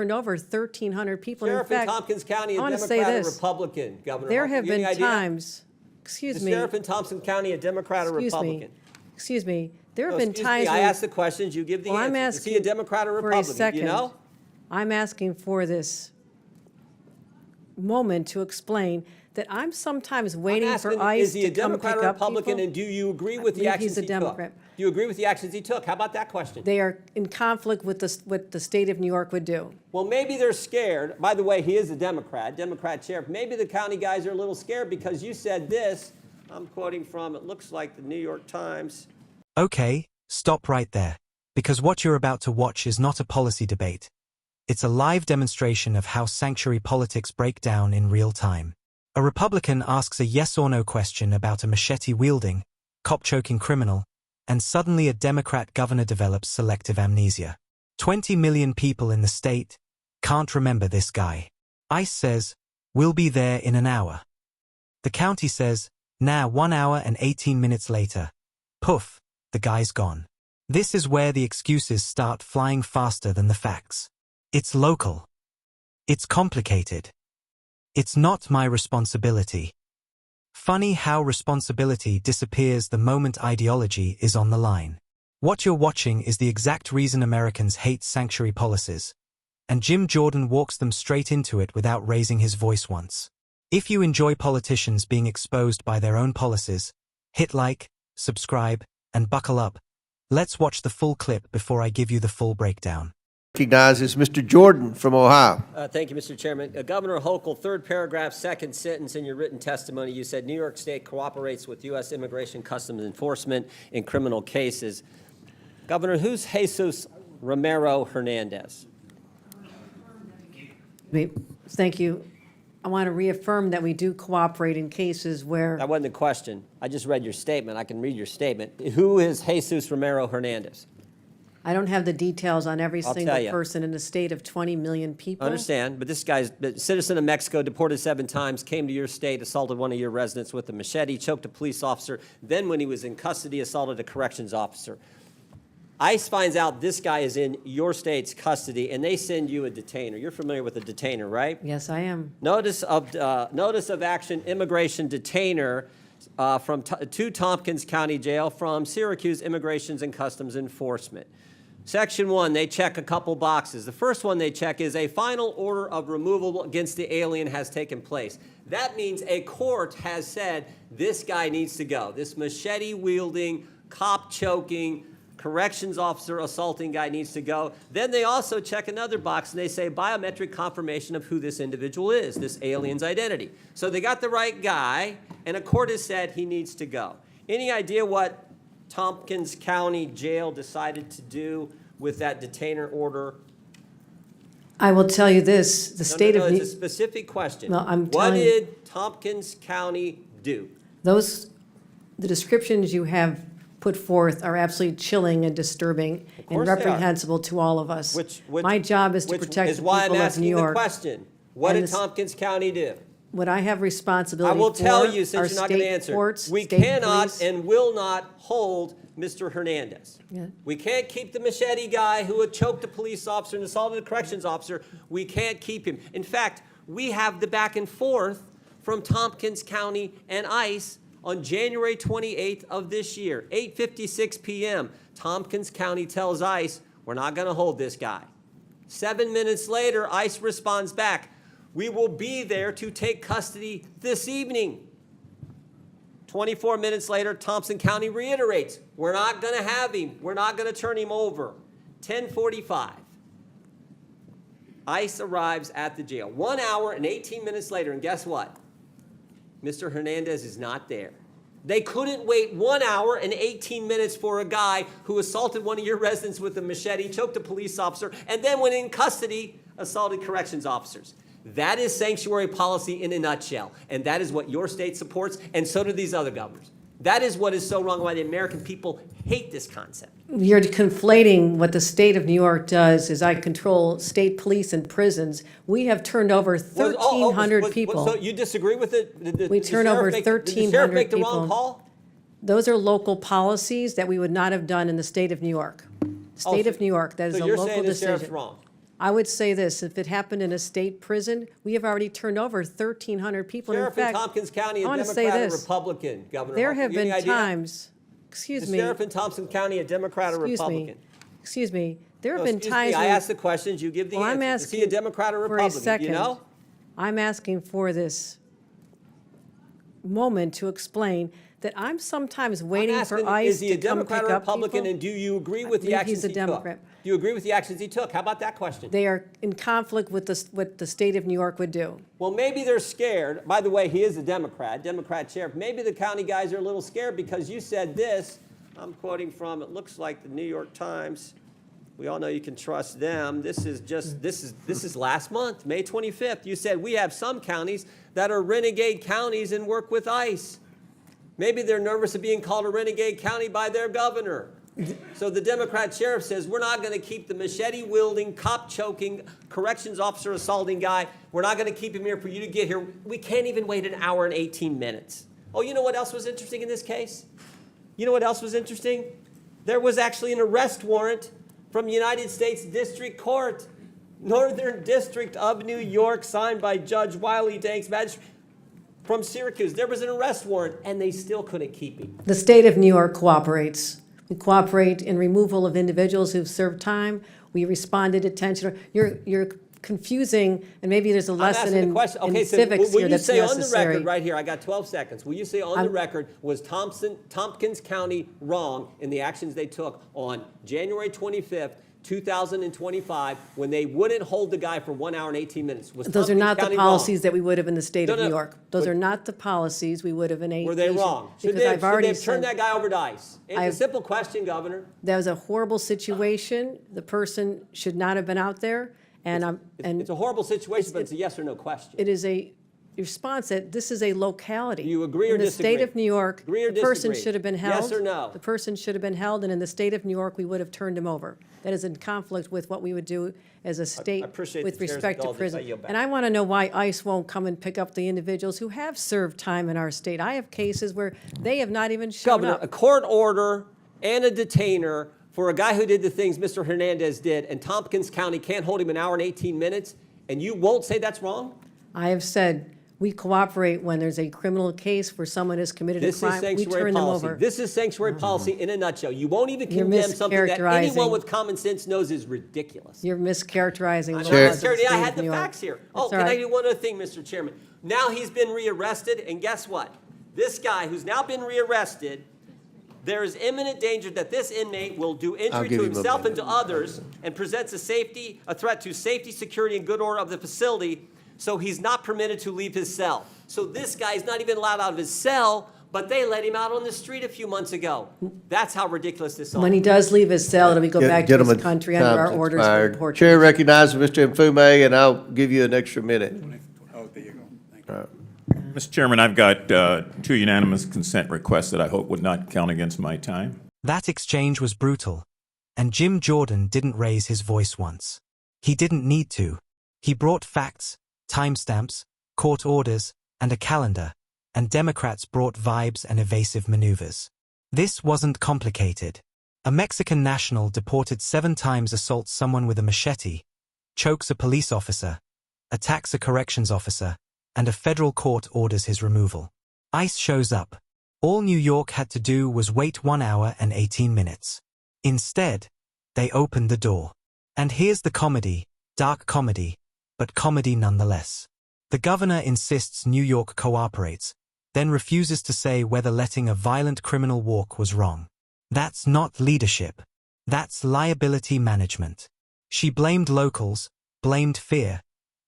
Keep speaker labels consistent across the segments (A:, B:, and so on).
A: turned over 1,300 people.
B: Sheriff
A: in fact,
B: in Tompkins County, a
A: I want to say
B: Democrat or
A: this.
B: Republican, Governor
A: There
B: Hochul?
A: have
B: You have
A: been
B: any idea?
A: times, excuse
B: The
A: me.
B: sheriff in Tompkins County, a Democrat or Republican?
A: Excuse me. There have
B: No,
A: been
B: excuse
A: times
B: me, I
A: when-
B: ask the questions, you give the
A: Well, I'm
B: answers. Is he a
A: asking
B: Democrat or
A: for a
B: Republican?
A: second.
B: You know?
A: I'm asking for this moment to explain that I'm sometimes waiting
B: I'm
A: for
B: asking,
A: ICE
B: is he a
A: to come
B: Democrat
A: pick
B: or
A: up
B: Republican,
A: people.
B: and do you agree
A: I
B: with the
A: believe
B: actions
A: he's a
B: he took?
A: Democrat.
B: Do you agree with the actions he took? How about that question?
A: They are in conflict with what the state of New York would do.
B: Well, maybe they're scared. By the way, he is a Democrat sheriff. Maybe the county guys are a little scared because you said this. I'm quoting from, it looks like the New York Times.
C: Okay, stop right there. Because what you're about to watch is not a policy debate. It's a live demonstration of how sanctuary politics break down in real time. A Republican asks a yes or no question about a machete-wielding, cop-choking criminal, and suddenly a Democrat governor develops selective amnesia. 20 million people in the state can't remember this guy. ICE says, we'll be there in an hour. The county says, now 1 hour and 18 minutes later. Poof, the guy's gone. This is where the excuses start flying faster than the facts. It's local. It's complicated. It's not my responsibility. Funny how responsibility disappears the moment ideology is on the line. What you're watching is the exact reason Americans hate sanctuary policies, and Jim Jordan walks them straight into it without raising his voice once. If you enjoy politicians being exposed by their own policies, hit like, subscribe, and buckle up. Let's watch the full clip before I give you the full breakdown.
D: Recognizes Mr. Jordan from Ohio.
B: Thank you, Mr. Chairman. Governor Hochul, third paragraph, second sentence in your written testimony, you said New York State cooperates with U.S. Immigration Customs Enforcement in criminal cases. Governor, who's Jesus Romero Hernandez?
A: Thank you. I want to reaffirm that we do cooperate in cases where
B: That wasn't the question. I just read your statement. I can read your statement. Who is Jesus Romero Hernandez?
A: I don't have the details on every
B: I'll
A: single
B: tell ya.
A: person in a state of 20 million people.
B: I understand, but this guy's a citizen of Mexico, deported 7 times, came to your state, assaulted one of your residents with a machete, choked a police officer, then when he was in custody, assaulted a corrections officer. ICE finds out this guy is in your state's custody, and they send you a detainer. You're familiar with a detainer, right?
A: Yes, I am.
B: Notice of action, immigration detainer to Tompkins County Jail from Syracuse Immigrations and Customs Enforcement. Section 1, they check a couple boxes. The first one they check is a final order of removal against the alien has taken place. That means a court has said this guy needs to go. This machete-wielding, cop-choking, corrections officer assaulting guy needs to go. Then they also check another box and they say biometric confirmation of who this individual is, this alien's identity. So they got the right guy, and a court has said he needs to go. Any idea what Tompkins County Jail decided to do with that detainer order?
A: I will tell you this, the state of
B: it's a specific question.
A: Well, I'm
B: what
A: telling you-
B: did Tompkins County do?
A: the descriptions you have put forth are absolutely chilling and disturbing and
B: course they are.
A: reprehensible to all of us. My job is to
B: which
A: protect
B: is
A: the
B: why
A: people
B: I'm
A: of
B: asking
A: New
B: the
A: York.
B: question. What
A: And
B: did
A: this-
B: Tompkins County do?
A: What I have
B: I
A: responsibility for
B: will tell you,
A: are
B: since you're not going to
A: state
B: answer,
A: courts,
B: we
A: state
B: cannot
A: police.
B: and will not hold Mr. Hernandez.
A: Yeah.
B: We can't keep the machete guy who had choked a police officer and assaulted a corrections officer. We can't keep him. In fact, we have the back and forth from Tompkins County and ICE on January 28th of this year, 8:56 p.m. Tompkins County tells ICE, we're not going to hold this guy. 7 minutes later, ICE responds back, we will be there to take custody this evening. 24 minutes later, Thompson County reiterates, we're not going to have him. We're not going to turn him over. 10:45. ICE arrives at the jail. 1 hour and 18 minutes later, and guess what? Mr. Hernandez is not there. They couldn't wait 1 hour and 18 minutes for a guy who assaulted one of your residents with a machete, choked a police officer, and then when in custody, assaulted corrections officers. That is sanctuary policy in a nutshell, and that is what your state supports, and so do these other governors. That is what is so wrong, why the American people hate this concept.
A: You're conflating what the state of New York does is I control state police and prisons. We have turned over 1,300 people.
B: So you disagree with it?
A: We turn over 1,300
B: Did the sheriff make the
A: people.
B: wrong call?
A: Those are local policies that we would not have done in the state of New York. State
B: Oh,
A: of New York, that is
B: So
A: a
B: you're
A: local
B: saying the sheriff's
A: decision.
B: wrong?
A: I would say this, if it happened in a state prison, we have already turned over 1,300 people.
B: Sheriff
A: In
B: in
A: fact,
B: Tompkins County, a
A: I wanna say
B: Democrat or
A: this.
B: Republican, Governor
A: There
B: Hochul?
A: have
B: You any
A: been
B: idea?
A: times, excuse
B: The
A: me,
B: sheriff in Tompkins County, a Democrat or Republican?
A: excuse me, there have
B: No,
A: been
B: excuse me,
A: times
B: I
A: when,
B: asked the questions, you give the
A: well, I'm
B: answers. Is he a
A: asking
B: Democrat or
A: for a
B: Republican? Do you
A: second.
B: know?
A: I'm asking for this moment to explain that I'm sometimes waiting
B: I'm
A: for
B: asking,
A: ICE
B: is he a
A: to come
B: Democrat
A: pick
B: or
A: up
B: Republican,
A: people.
B: and do you agree
A: I
B: with the
A: believe
B: actions
A: he's a
B: he took?
A: Democrat.
B: Do you agree with the actions he took? How about that question?
A: They are in conflict with what the state of New York would do.
B: Well, maybe they're scared. By the way, he is a Democrat sheriff. Maybe the county guys are a little scared because you said this. I'm quoting from, it looks like the New York Times. We all know you can trust them. This is last month, May 25th. You said we have some counties that are renegade counties and work with ICE. Maybe they're nervous of being called a renegade county by their governor. So the Democrat sheriff says, we're not going to keep the machete-wielding, cop-choking, corrections officer assaulting guy. We're not going to keep him here for you to get here. We can't even wait an hour and 18 minutes. Oh, you know what else was interesting in this case? You know what else was interesting? There was actually an arrest warrant from United States District Court, Northern District of New York, signed by Judge Wiley Danks, magistrate from Syracuse. There was an arrest warrant, and they still couldn't keep him.
A: The state of New York cooperates. We cooperate in removal of individuals who've served time. We respond to detention. You're confusing, and maybe there's a lesson in civics here that's
B: will you say on the
A: necessary.
B: record right here, I got 12 seconds, will you say on the record, was Tompkins County wrong in the actions they took on January 25th, 2025, when they wouldn't hold the guy for 1 hour and 18 minutes? Was
A: Those are
B: Tompkins
A: not the
B: County
A: policies
B: wrong?
A: that we would have in the state of
B: No,
A: New
B: no,
A: York. Those
B: but-
A: are not the policies we would have in a.
B: Were they wrong? Should
A: Because
B: they,
A: I've
B: should
A: already
B: they have turned
A: said
B: that guy over to ICE? It's a
A: I've-
B: simple question, Governor.
A: that was a horrible situation. The person should not have been out there, and
B: It's a horrible situation, but it's a yes or no question.
A: it is a response that this is a locality.
B: Do you agree or
A: in the
B: disagree?
A: state of New York,
B: Agree or
A: the person
B: disagree?
A: should have been held.
B: Yes or no?
A: The person should have been held, and in the state of New York, we would have turned him over. That is in conflict with what we would do as a state
B: appreciate
A: with
B: the chair's
A: respect to
B: indulgence. I
A: prison.
B: yield back.
A: And I want to know why ICE won't come and pick up the individuals who have served time in our state. I have cases where they have not even shown
B: Governor, a
A: up.
B: court order and a detainer for a guy who did the things Mr. Hernandez did, and Tompkins County can't hold him an hour and 18 minutes, and you won't say that's wrong?
A: I have said we cooperate when there's a criminal case where someone has committed a
B: This is
A: crime. We
B: sanctuary
A: turn them
B: policy.
A: over.
B: This is sanctuary policy in a nutshell. You won't even
A: You're
B: condemn something that anyone
A: mischaracterizing.
B: with common sense knows is ridiculous.
A: You're mischaracterizing the
D: Chair.
A: laws of the
B: Security,
A: state
B: I
A: of
B: had the
A: New York.
B: facts here.
A: That's
B: Oh,
A: all
B: can I
A: right.
B: do one other thing, Mr. Chairman? Now he's been rearrested, and guess what? This guy who's now been rearrested, there is imminent danger that this inmate will do
D: I'll
B: injury
D: give
B: to
D: him a
B: himself and
D: minute.
B: to others and presents a threat to safety, security, and good order of the facility, so he's not permitted to leave his cell. So this guy's not even allowed out of his cell, but they let him out on the street a few months ago. That's how ridiculous this is.
A: When he does leave his cell, we go back to
D: Gentlemen,
A: his country under our
D: time's
A: orders for
D: expired.
A: deportation.
D: Chair recognizes Mr. Mfume, and I'll give you an extra minute.
E: Oh, there you go. Thank you. Mr. Chairman, I've got two unanimous consent requests that I hope would not count against my time.
C: That exchange was brutal, and Jim Jordan didn't raise his voice once. He didn't need to. He brought facts, timestamps, court orders, and a calendar, and Democrats brought vibes and evasive maneuvers. This wasn't complicated. A Mexican national deported 7 times assaults someone with a machete, chokes a police officer, attacks a corrections officer, and a federal court orders his removal. ICE shows up. All New York had to do was wait 1 hour and 18 minutes. Instead, they opened the door. And here's the comedy, dark comedy, but comedy nonetheless. The governor insists New York cooperates, then refuses to say whether letting a violent criminal walk was wrong. That's not leadership. That's liability management. She blamed locals, blamed fear,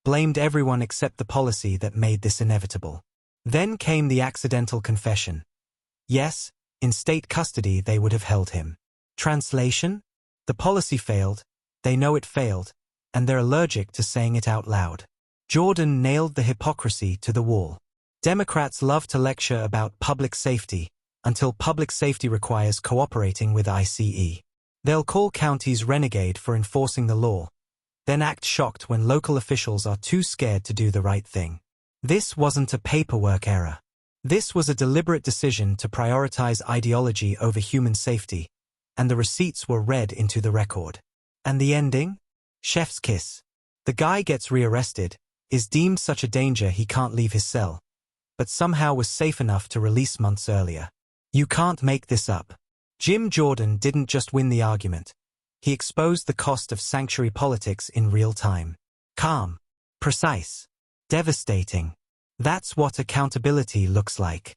C: blamed everyone except the policy that made this inevitable. Then came the accidental confession. Yes, in state custody they would have held him. Translation? The policy failed, they know it failed, and they're allergic to saying it out loud. Jordan nailed the hypocrisy to the wall. Democrats love to lecture about public safety, until public safety requires cooperating with ICE. They'll call counties renegade for enforcing the law, then act shocked when local officials are too scared to do the right thing. This wasn't a paperwork error. This was a deliberate decision to prioritize ideology over human safety, and the receipts were read into the record. And the ending? Chef's kiss. The guy gets rearrested, is deemed such a danger he can't leave his cell, but somehow was safe enough to release months earlier. You can't make this up. Jim Jordan didn't just win the argument. He exposed the cost of sanctuary politics in real time. Calm. Precise. Devastating. That's what accountability looks like.